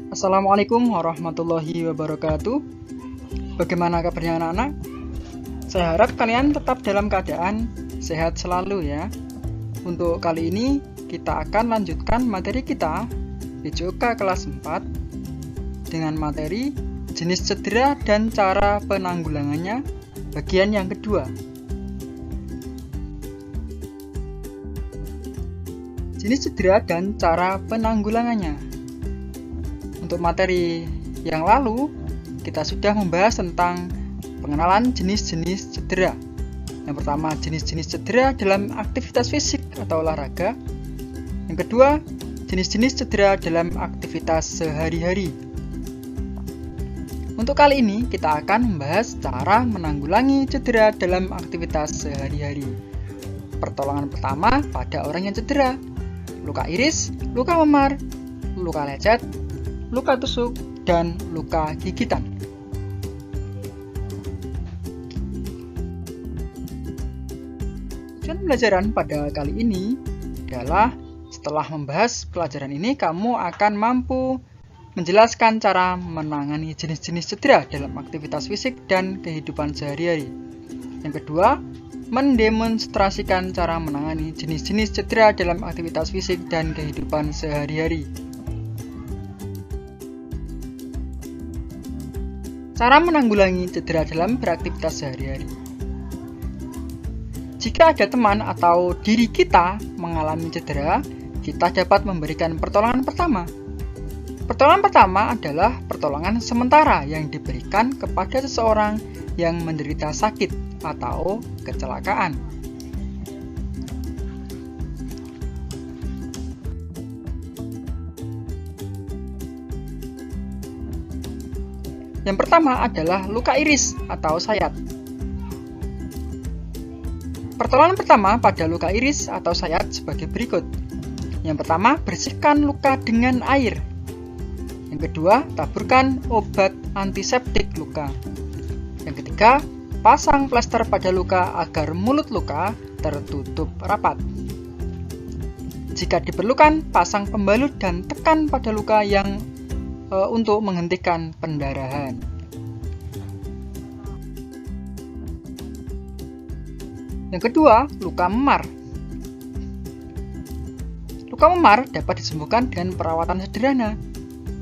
Assalamualaikum warahmatullahi wabarakatuh. Bagaimana kabarnya anak-anak? Saya harap kalian tetap dalam keadaan sehat selalu ya. Untuk kali ini kita akan lanjutkan materi kita PJOK kelas 4 dengan materi jenis cedera dan cara penanggulangannya bagian yang kedua. Jenis cedera dan cara penanggulangannya. Untuk materi yang lalu, kita sudah membahas tentang pengenalan jenis-jenis cedera. Yang pertama, jenis-jenis cedera dalam aktivitas fisik atau olahraga. Yang kedua, jenis-jenis cedera dalam aktivitas sehari-hari. Untuk kali ini, kita akan membahas cara menanggulangi cedera dalam aktivitas sehari-hari. Pertolongan pertama pada orang yang cedera: luka iris, luka memar, luka lecet, luka tusuk, dan luka gigitan. Tujuan pembelajaran pada kali ini adalah setelah membahas pelajaran ini, kamu akan mampu menjelaskan cara menangani jenis-jenis cedera dalam aktivitas fisik dan kehidupan sehari-hari. Yang kedua, mendemonstrasikan cara menangani jenis-jenis cedera dalam aktivitas fisik dan kehidupan sehari-hari. Cara menanggulangi cedera dalam beraktivitas sehari-hari. Jika ada teman atau diri kita mengalami cedera, kita dapat memberikan pertolongan pertama. Pertolongan pertama adalah pertolongan sementara yang diberikan kepada seseorang yang menderita sakit atau kecelakaan. Yang pertama adalah luka iris atau sayat. Pertolongan pertama pada luka iris atau sayat sebagai berikut. Yang pertama, bersihkan luka dengan air. Yang kedua, taburkan obat antiseptik luka. Yang ketiga, pasang plester pada luka agar mulut luka tertutup rapat. Jika diperlukan, pasang pembalut dan tekan pada luka yang untuk menghentikan pendarahan. Yang kedua, luka memar. Luka memar dapat disembuhkan dengan perawatan sederhana.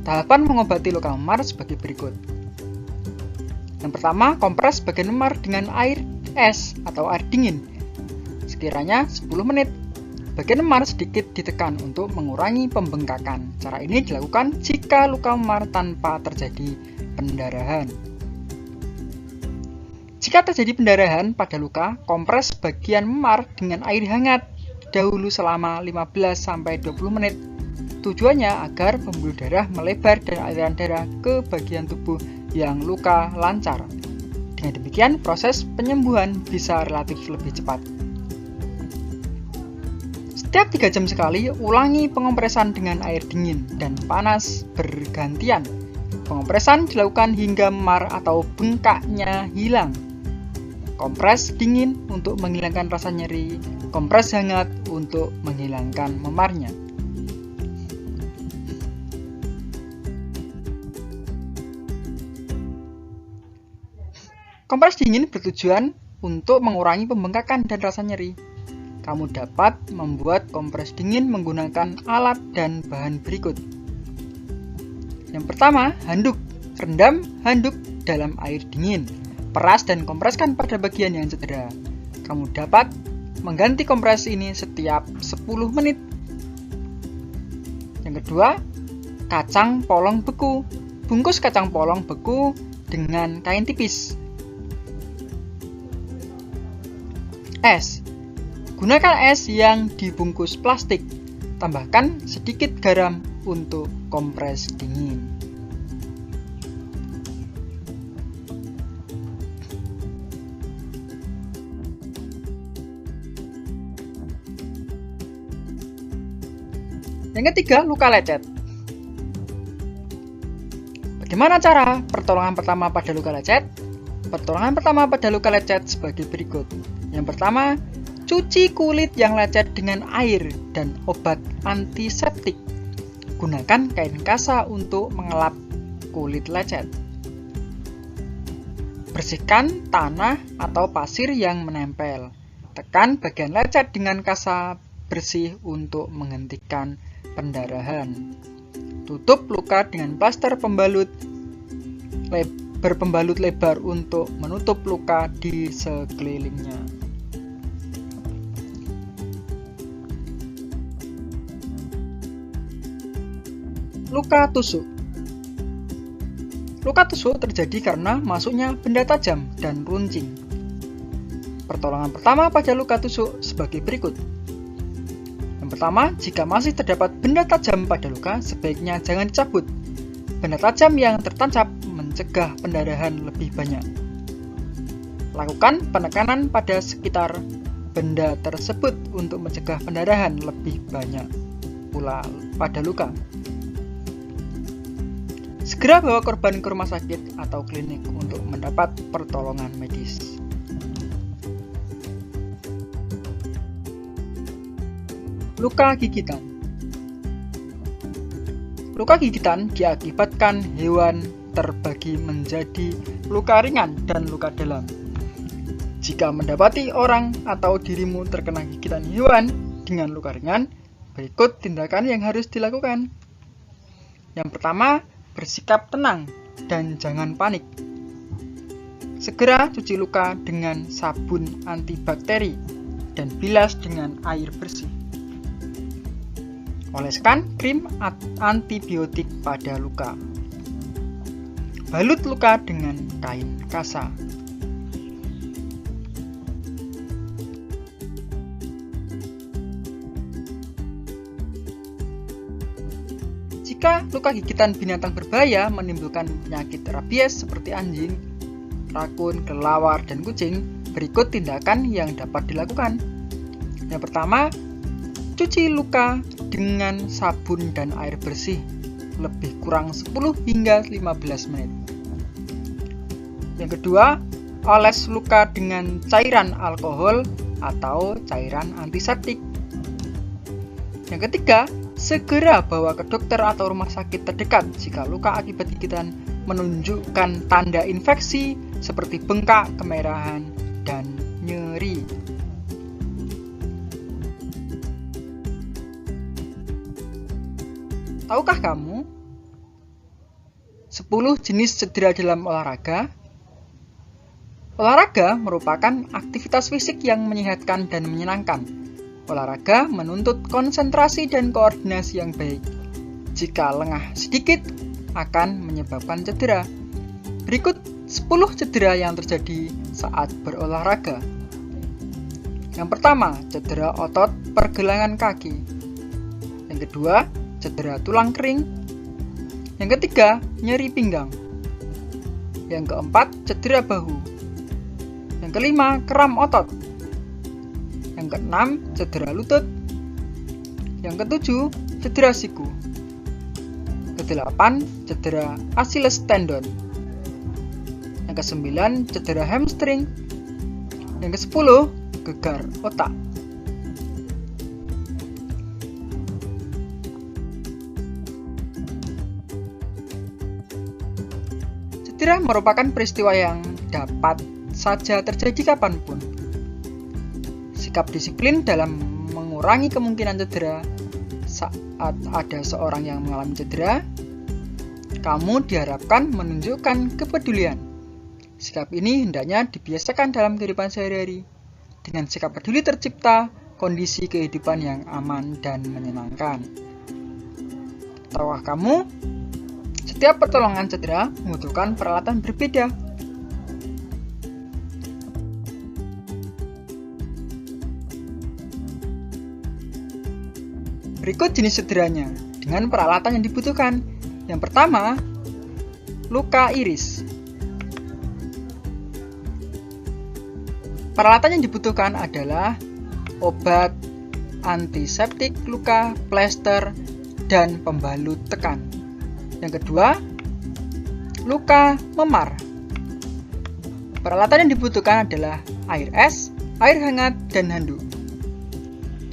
Tahapan mengobati luka memar sebagai berikut. Yang pertama, kompres bagian memar dengan air es atau air dingin sekiranya 10 menit. Bagian memar sedikit ditekan untuk mengurangi pembengkakan. Cara ini dilakukan jika luka memar tanpa terjadi pendarahan. Jika terjadi pendarahan pada luka, kompres bagian memar dengan air hangat dahulu selama 15-20 menit. Tujuannya agar pembuluh darah melebar dan aliran darah ke bagian tubuh yang luka lancar. Dengan demikian, proses penyembuhan bisa relatif lebih cepat. Setiap 3 jam sekali, ulangi pengompresan dengan air dingin dan panas bergantian. Pengompresan dilakukan hingga memar atau bengkaknya hilang. Kompres dingin untuk menghilangkan rasa nyeri, kompres hangat untuk menghilangkan memarnya. Kompres dingin bertujuan untuk mengurangi pembengkakan dan rasa nyeri. Kamu dapat membuat kompres dingin menggunakan alat dan bahan berikut. Yang pertama, handuk. Rendam handuk dalam air dingin. Peras dan kompreskan pada bagian yang cedera. Kamu dapat mengganti kompres ini setiap 10 menit. Yang kedua, kacang polong beku. Bungkus kacang polong beku dengan kain tipis. Es. Gunakan es yang dibungkus plastik. Tambahkan sedikit garam untuk kompres dingin. Yang ketiga, luka lecet. Bagaimana cara pertolongan pertama pada luka lecet? Pertolongan pertama pada luka lecet sebagai berikut. Yang pertama, cuci kulit yang lecet dengan air dan obat antiseptik. Gunakan kain kasa untuk mengelap kulit lecet. Bersihkan tanah atau pasir yang menempel. Tekan bagian lecet dengan kasa bersih untuk menghentikan pendarahan. Tutup luka dengan plaster berpembalut lebar untuk menutup luka di sekelilingnya. Luka tusuk. Luka tusuk terjadi karena masuknya benda tajam dan runcing. Pertolongan pertama pada luka tusuk sebagai berikut. Yang pertama, jika masih terdapat benda tajam pada luka, sebaiknya jangan dicabut. Benda tajam yang tertancap mencegah pendarahan lebih banyak. Lakukan penekanan pada sekitar benda tersebut untuk mencegah pendarahan lebih banyak pula pada luka. Segera bawa korban ke rumah sakit atau klinik untuk mendapat pertolongan medis. Luka gigitan. Luka gigitan diakibatkan hewan terbagi menjadi luka ringan dan luka dalam. Jika mendapati orang atau dirimu terkena gigitan hewan dengan luka ringan, berikut tindakan yang harus dilakukan. Yang pertama, bersikap tenang dan jangan panik. Segera cuci luka dengan sabun antibakteri dan bilas dengan air bersih. Oleskan krim antibiotik pada luka. Balut luka dengan kain kasa. Jika luka gigitan binatang berbahaya menimbulkan penyakit rabies seperti anjing, rakun, kelelawar, dan kucing, berikut tindakan yang dapat dilakukan. Yang pertama, cuci luka dengan sabun dan air bersih lebih kurang 10 hingga 15 menit. Yang kedua, oles luka dengan cairan alkohol atau cairan antiseptik. Yang ketiga, segera bawa ke dokter atau rumah sakit terdekat jika luka akibat gigitan menunjukkan tanda infeksi seperti bengkak, kemerahan, dan nyeri. Tahukah kamu 10 jenis cedera dalam olahraga? Olahraga merupakan aktivitas fisik yang menyehatkan dan menyenangkan. Olahraga menuntut konsentrasi dan koordinasi yang baik. Jika lengah sedikit, akan menyebabkan cedera. Berikut 10 cedera yang terjadi saat berolahraga. Yang pertama, cedera otot pergelangan kaki. Yang kedua, cedera tulang kering. Yang ketiga, nyeri pinggang. Yang keempat, cedera bahu. Yang kelima, kram otot. Yang keenam, cedera lutut. Yang ketujuh, cedera siku. Kedelapan, cedera Achilles tendon. Yang kesembilan, cedera hamstring. Yang kesepuluh, gegar otak. Cedera merupakan peristiwa yang dapat saja terjadi kapanpun. Sikap disiplin dalam mengurangi kemungkinan cedera. Saat ada seorang yang mengalami cedera, kamu diharapkan menunjukkan kepedulian. Sikap ini hendaknya dibiasakan dalam kehidupan sehari-hari. Dengan sikap peduli tercipta kondisi kehidupan yang aman dan menyenangkan. Tahukah kamu, setiap pertolongan cedera membutuhkan peralatan berbeda. Berikut jenis cederanya dengan peralatan yang dibutuhkan. Yang pertama, luka iris. Peralatan yang dibutuhkan adalah obat antiseptik luka, plester, dan pembalut tekan. Yang kedua, luka memar. Peralatan yang dibutuhkan adalah air es, air hangat, dan handuk.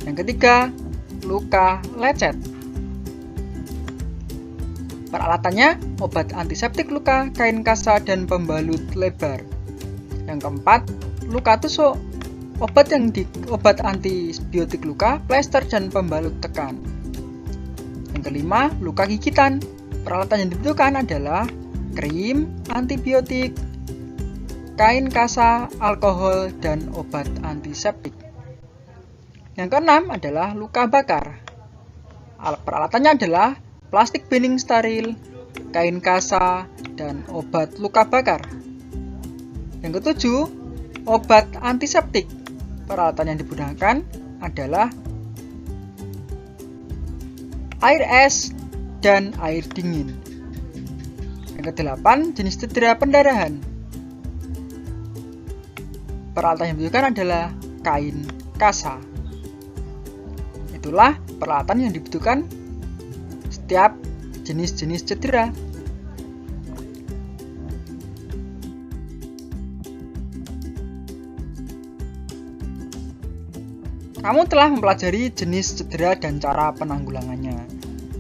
Yang ketiga, luka lecet. Peralatannya obat antiseptik luka, kain kasa, dan pembalut lebar. Yang keempat, luka tusuk, obat antibiotik luka, plester, dan pembalut tekan. Yang kelima, luka gigitan. Peralatan yang dibutuhkan adalah krim, antibiotik, kain kasa, alkohol, dan obat antiseptik. Yang keenam adalah luka bakar. Peralatannya adalah plastik bening steril, kain kasa, dan obat luka bakar. Yang ketujuh, obat antiseptik. Peralatan yang digunakan adalah air es dan air dingin. Yang kedelapan, jenis cedera pendarahan. Peralatan yang dibutuhkan adalah kain kasa. Itulah peralatan yang dibutuhkan setiap jenis-jenis cedera. Kamu telah mempelajari jenis cedera dan cara penanggulangannya.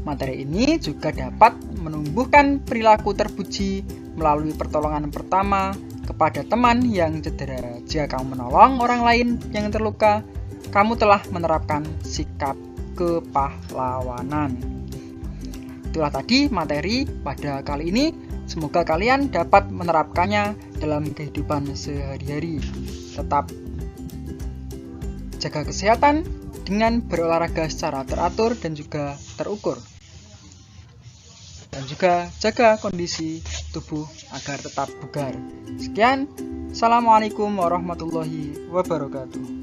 Materi ini juga dapat menumbuhkan perilaku terpuji melalui pertolongan pertama kepada teman yang cedera. Jika kamu menolong orang lain yang terluka, kamu telah menerapkan sikap kepahlawanan. Itulah tadi materi pada kali ini. Semoga kalian dapat menerapkannya dalam kehidupan sehari-hari. Tetap jaga kesehatan dengan berolahraga secara teratur dan juga terukur. Dan juga jaga kondisi tubuh agar tetap bugar. Sekian, Assalamualaikum warahmatullahi wabarakatuh.